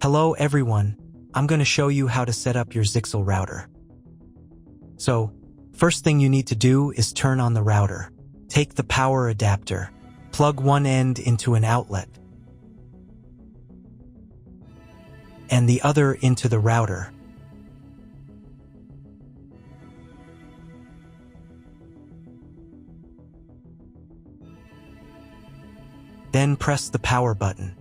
Hello everyone, I'm going to show you how to set up your Zyxel router. So, first thing you need to do is turn on the router. Take the power adapter, plug one end into an outlet, and the other into the router. Then press the power button.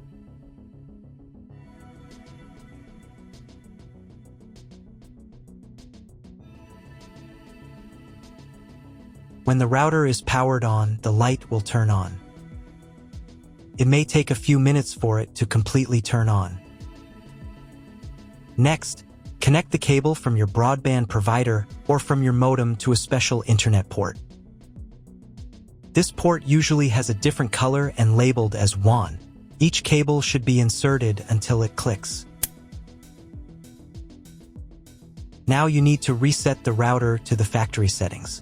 When the router is powered on, the light will turn on. It may take a few minutes for it to completely turn on. Next, connect the cable from your broadband provider or from your modem to a special internet port. This port usually has a different color and labeled as WAN. Each cable should be inserted until it clicks. Now you need to reset the router to the factory settings.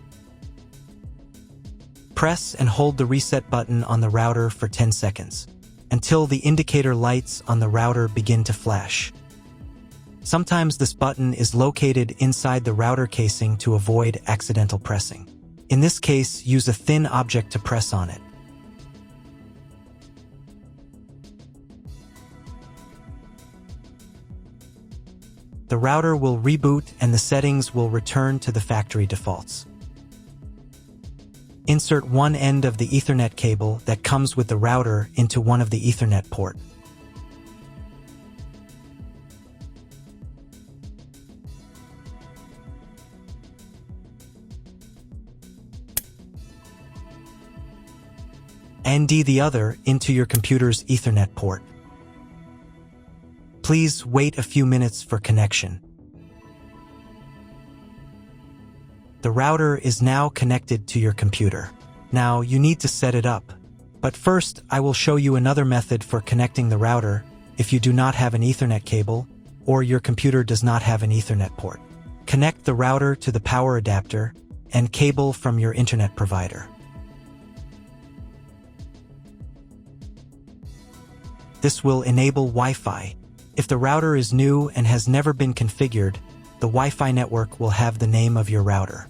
Press and hold the reset button on the router for 10 seconds, until the indicator lights on the router begin to flash. Sometimes this button is located inside the router casing to avoid accidental pressing. In this case, use a thin object to press on it. The router will reboot and the settings will return to the factory defaults. Insert one end of the Ethernet cable that comes with the router into one of the Ethernet port. And the other into your computer's Ethernet port. Please wait a few minutes for connection. The router is now connected to your computer. Now you need to set it up. But first, I will show you another method for connecting the router if you do not have an Ethernet cable or your computer does not have an Ethernet port. Connect the router to the power adapter and cable from your internet provider. This will enable Wi-Fi. If the router is new and has never been configured, the Wi-Fi network will have the name of your router.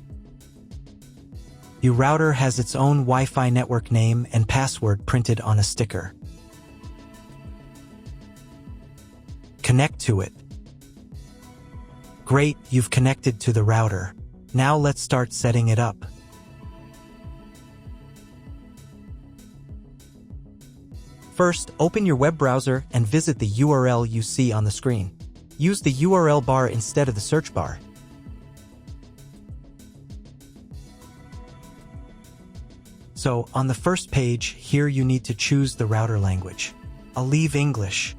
Your router has its own Wi-Fi network name and password printed on a sticker. Connect to it. Great, you've connected to the router. Now let's start setting it up. First, open your web browser and visit the URL you see on the screen. Use the URL bar instead of the search bar. So, on the first page, here you need to choose the router language. I'll leave English.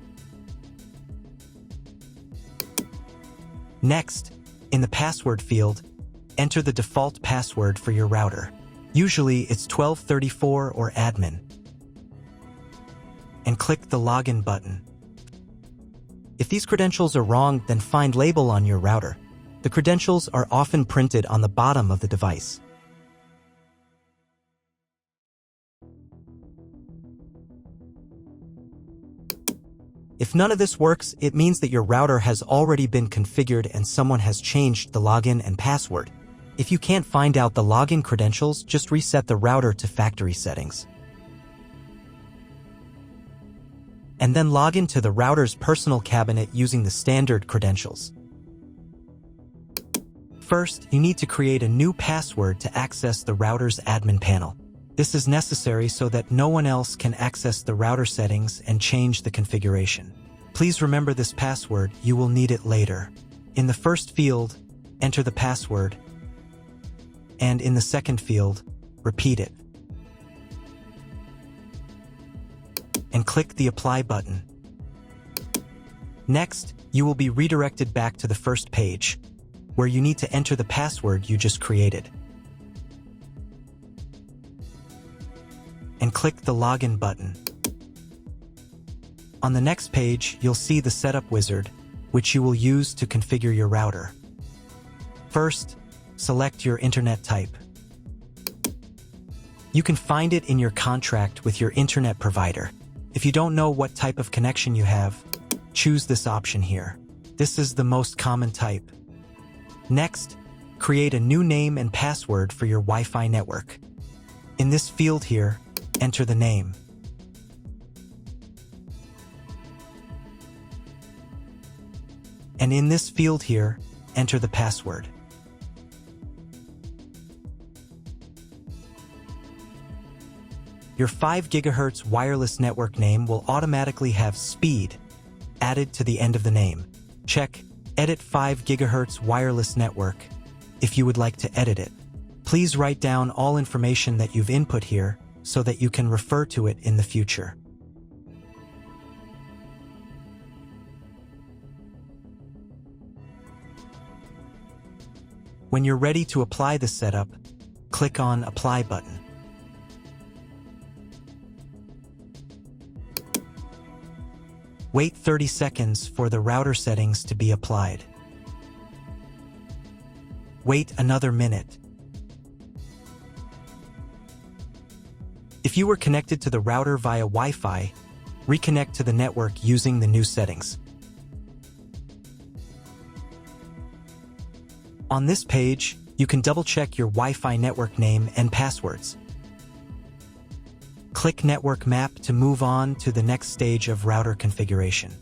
Next, in the password field, enter the default password for your router. Usually it's 1234 or admin. And click the login button. If these credentials are wrong, then find label on your router. The credentials are often printed on the bottom of the device. If none of this works, it means that your router has already been configured and someone has changed the login and password. If you can't find out the login credentials, just reset the router to factory settings. And then log into the router's personal cabinet using the standard credentials. First, you need to create a new password to access the router's admin panel. This is necessary so that no one else can access the router settings and change the configuration. Please remember this password, you will need it later. In the first field, enter the password, and in the second field, repeat it. And click the Apply button. Next, you will be redirected back to the first page, where you need to enter the password you just created. And click the Login button. On the next page, you'll see the Setup wizard, which you will use to configure your router. First, select your internet type. You can find it in your contract with your internet provider. If you don't know what type of connection you have, choose this option here. This is the most common type. Next, create a new name and password for your Wi-Fi network. In this field here, enter the name. And in this field here, enter the password. Your 5 GHz wireless network name will automatically have speed added to the end of the name. Check Edit 5 GHz wireless network if you would like to edit it. Please write down all information that you've input here so that you can refer to it in the future. When you're ready to apply the setup, click on Apply button. Wait 30 seconds for the router settings to be applied. Wait another minute. If you were connected to the router via Wi-Fi, reconnect to the network using the new settings. On this page, you can double-check your Wi-Fi network name and passwords. Click Network Map to move on to the next stage of router configuration.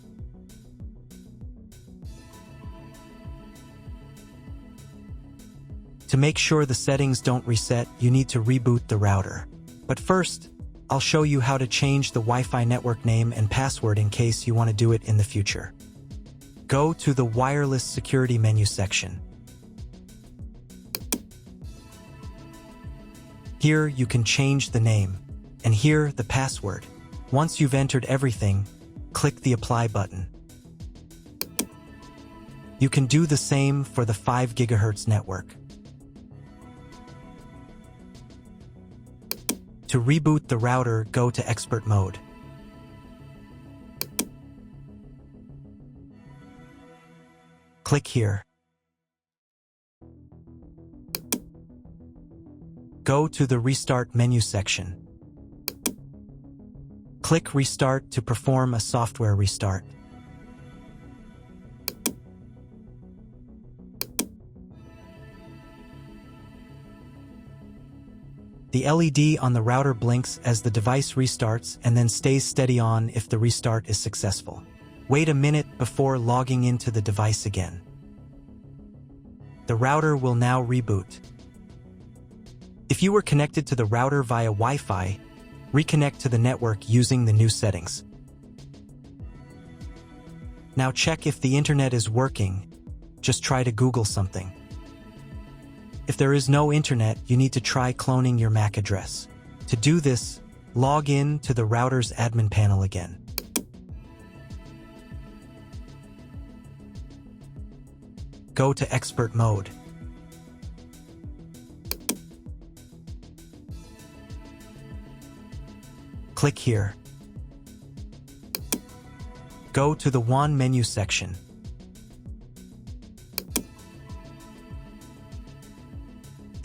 To make sure the settings don't reset, you need to reboot the router. But first, I'll show you how to change the Wi-Fi network name and password in case you want to do it in the future. Go to the Wireless Security menu section. Here you can change the name, and here the password. Once you've entered everything, click the Apply button. You can do the same for the 5 GHz network. To reboot the router, go to Expert Mode. Click here. Go to the Restart menu section. Click Restart to perform a software restart. The LED on the router blinks as the device restarts and then stays steady on if the restart is successful. Wait a minute before logging into the device again. The router will now reboot. If you were connected to the router via Wi-Fi, reconnect to the network using the new settings. Now check if the internet is working. Just try to Google something. If there is no internet, you need to try cloning your MAC address. To do this, log in to the router's admin panel again. Go to Expert Mode. Click here. Go to the WAN menu section.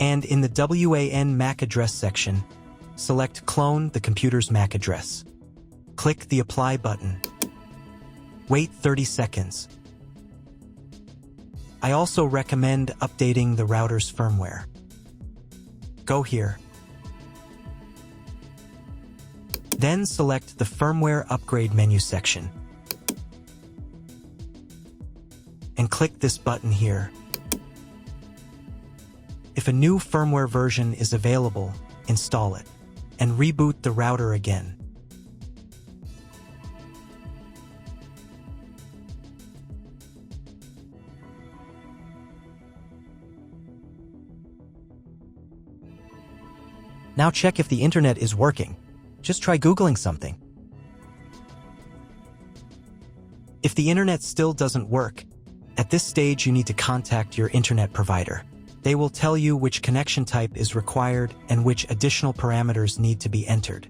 And in the WAN MAC address section, select Clone the computer's MAC address. Click the Apply button. Wait 30 seconds. I also recommend updating the router's firmware. Go here. Then select the Firmware Upgrade menu section. And click this button here. If a new firmware version is available, install it, and reboot the router again. Now check if the internet is working. Just try Googling something. If the internet still doesn't work, at this stage you need to contact your internet provider. They will tell you which connection type is required and which additional parameters need to be entered.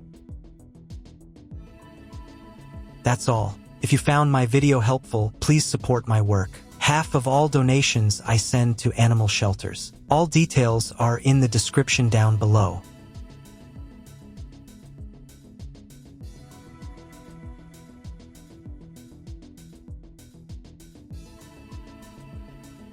That's all. If you found my video helpful, please support my work. Half of all donations I send to animal shelters. All details are in the description down below.